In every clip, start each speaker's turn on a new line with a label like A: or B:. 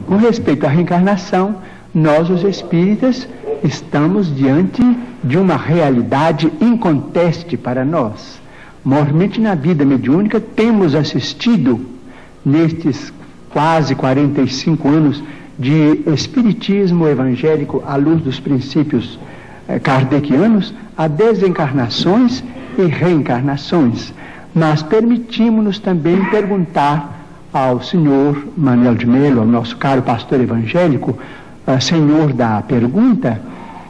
A: Com respeito à reencarnação, nós, os espíritas, estamos diante de uma realidade inconteste para nós. Mormente na vida mediúnica temos assistido, nestes quase 45 anos de espiritismo evangélico à luz dos princípios kardecianos, a desencarnações e reencarnações. Mas permitimos-nos também perguntar ao senhor Manuel de Melo, ao nosso caro pastor evangélico, senhor da pergunta,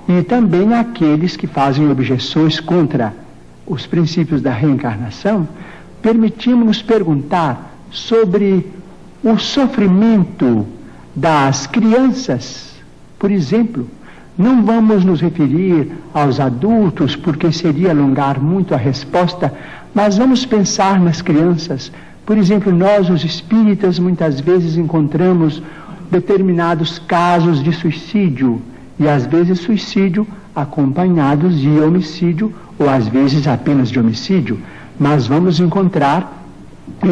A: e também àqueles que fazem objeções contra os princípios da reencarnação, permitimos-nos perguntar sobre o sofrimento das crianças, por exemplo. Não vamos nos referir aos adultos, porque seria alongar muito a resposta, mas vamos pensar nas crianças. Por exemplo, nós, os espíritas, muitas vezes encontramos determinados casos de suicídio, e às vezes suicídio acompanhados de homicídio, ou às vezes apenas de homicídio. Mas vamos encontrar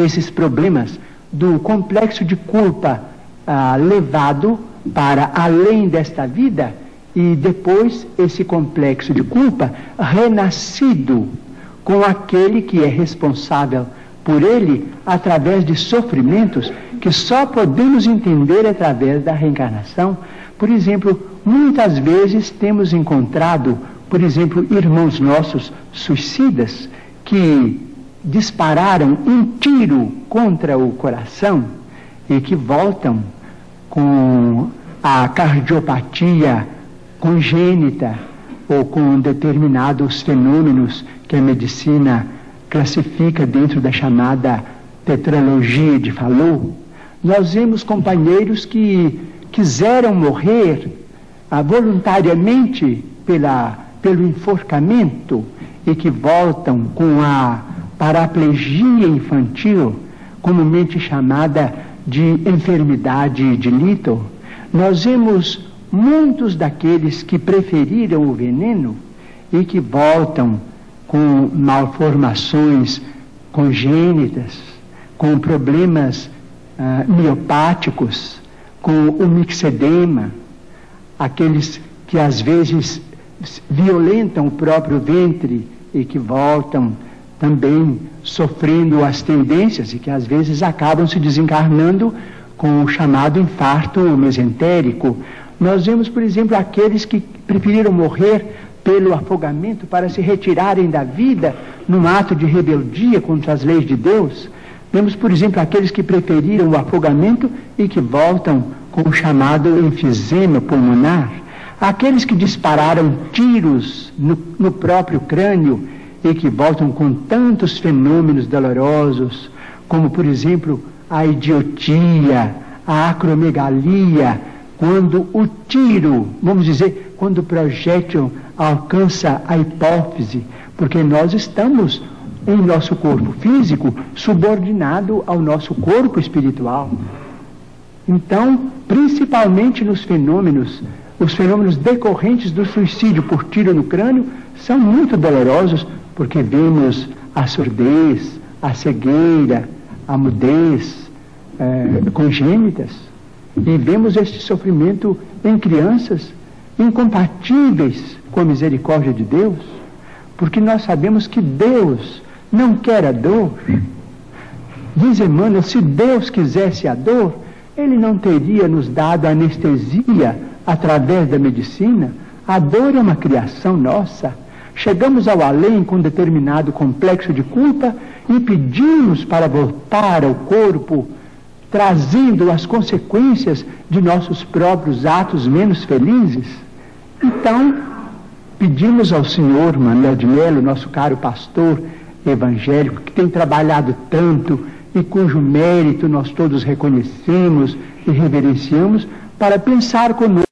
A: esses problemas do complexo de culpa levado para além desta vida, e depois esse complexo de culpa renascido com aquele que é responsável por ele através de sofrimentos que só podemos entender através da reencarnação. Por exemplo, muitas vezes temos encontrado, por exemplo, irmãos nossos suicidas que dispararam um tiro contra o coração e que voltam com a cardiopatia congênita ou com determinados fenômenos que a medicina classifica dentro da chamada tetralogia de Fallot. Nós vemos companheiros que quiseram morrer voluntariamente pelo enforcamento e que voltam com a paraplegia infantil, comumente chamada de enfermidade de Little. Nós vemos muitos daqueles que preferiram o veneno e que voltam com malformações congênitas, com problemas miopáticos, com o mixedema, aqueles que às vezes violentam o próprio ventre e que voltam também sofrendo as tendências e que às vezes acabam se desencarnando com o chamado infarto mesentérico. Nós vemos, por exemplo, aqueles que preferiram morrer pelo afogamento para se retirarem da vida num ato de rebeldia contra as leis de Deus. Vemos, por exemplo, aqueles que preferiram o afogamento e que voltam com o chamado enfisema pulmonar. Aqueles que dispararam tiros no próprio crânio e que voltam com tantos fenômenos dolorosos, como, por exemplo, a idiotia, a acromegalia, quando o tiro, vamos dizer, quando o projétil alcança a hipófise, porque nós estamos em nosso corpo físico subordinado ao nosso corpo espiritual. Então, principalmente nos fenômenos, os fenômenos decorrentes do suicídio por tiro no crânio são muito dolorosos, porque vemos a surdez, a cegueira, a mudez congênitas, e vemos este sofrimento em crianças incompatíveis com a misericórdia de Deus, porque nós sabemos que Deus não quer a dor. Diz Emmanuel, se Deus quisesse a dor, Ele não teria nos dado anestesia através da medicina. A dor é uma criação nossa. Chegamos ao além com determinado complexo de culpa e pedimos para voltar ao corpo, trazendo as consequências de nossos próprios atos menos felizes. Então, pedimos ao senhor Manuel de Melo, nosso caro pastor evangélico, que tem trabalhado tanto e cujo mérito nós todos reconhecemos e reverenciamos, para pensar conosco